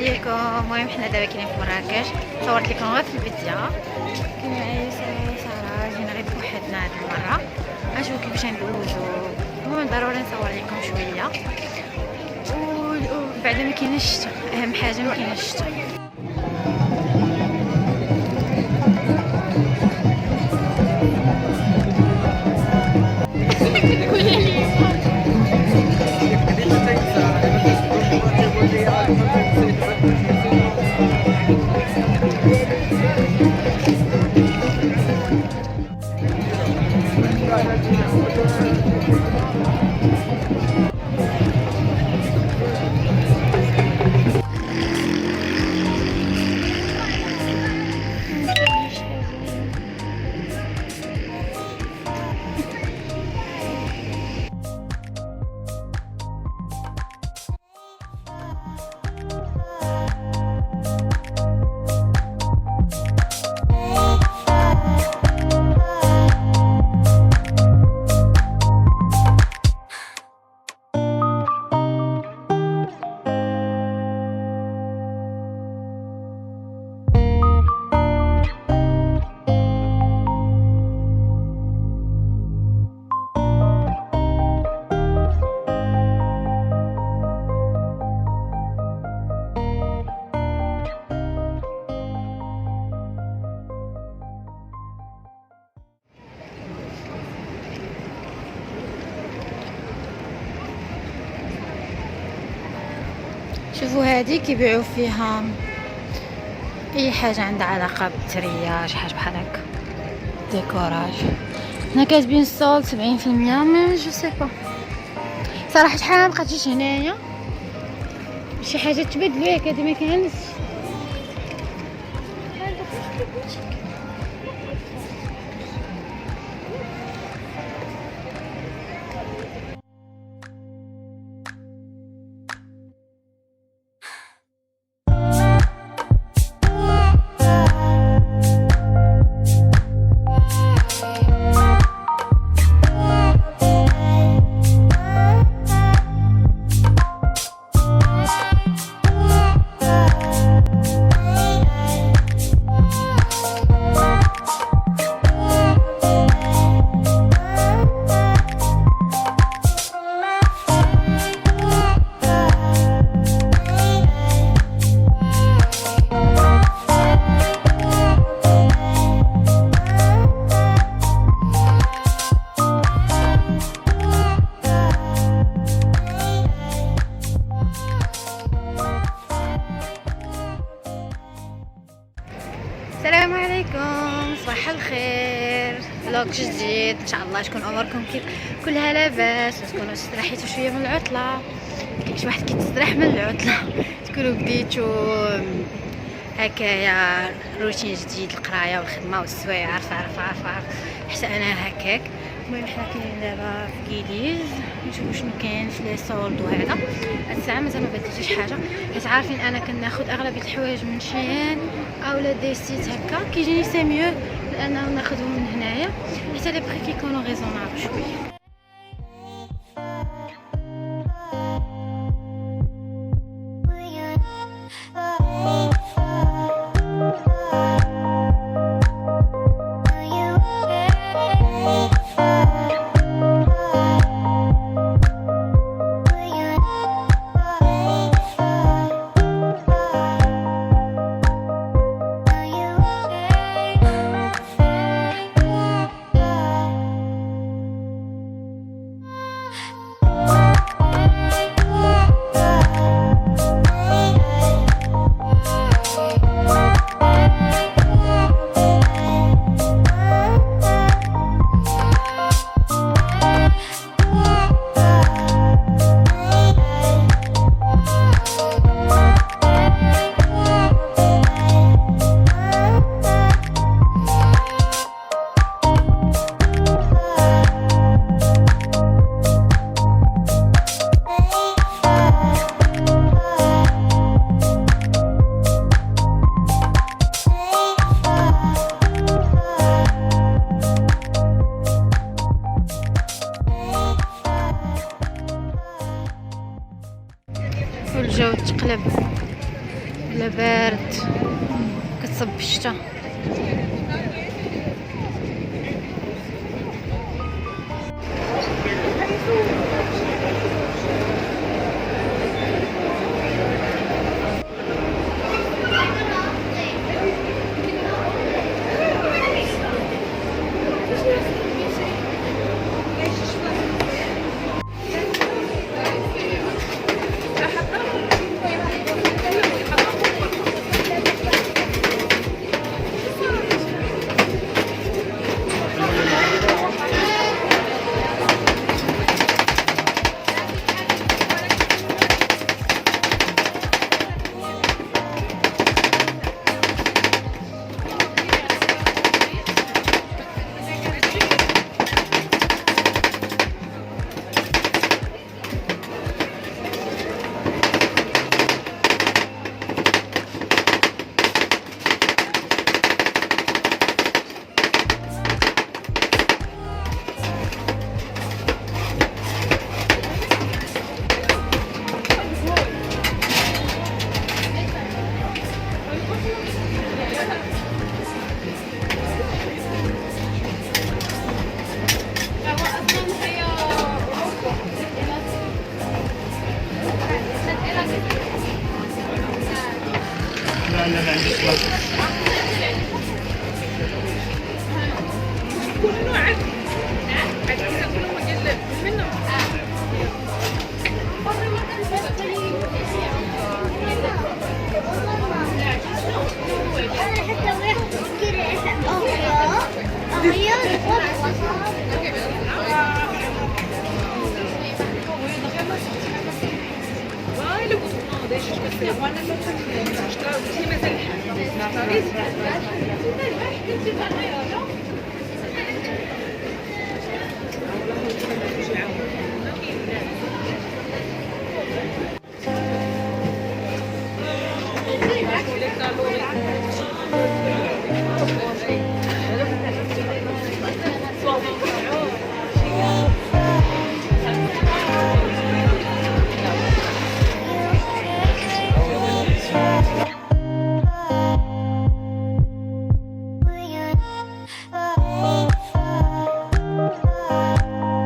عليكم. المهم حنا دابا كاينين في مراكش، صورت لكم غير في الفيديو. كاين معايا ساره، جينا غير بوحدنا هاد المره، غنشوفو كيفاش ندوزو. المهم ضروري نصور لكم شويه، وبعد ما كاينش الشتا، اهم حاجه ما كاينش الشتا. شوفوا هذه كيبيعوا فيها اي حاجه عندها علاقه بالترياج، حاجه بحال هكا ديكوراج. هنا كاتبين سول 70%، مي جو سي با صراحه شحال ما بقيتيش هنايا شي حاجه تبدلوا ياك، هذه ما كاينش. السلام عليكم، صباح الخير. فلوق جديد ان شاء الله تكون اموركم كلها لاباس، وتكونوا استريحيتوا شويه من العطله. كاينش واحد كيتستريح من العطله، تكونوا بديتوا هكايا روتين جديد، القرايه والخدمه والسوايع، عارفه حتى انا هكاك. المهم حنا كاينين دابا في كيليز، نشوفوا شنو كاين في لي سولد. وهذا هاد الساعه مازال ما بدلتش حاجه، حيت عارفين انا كناخذ اغلبيه الحوايج من شين اولا دي سيت هكا، كيجيني سي ميو لانه ناخذهم من هنايا حتى لي بري كيكونوا ريزونابل شويه. والجو تقلب ولا بارد كتصب الشتا.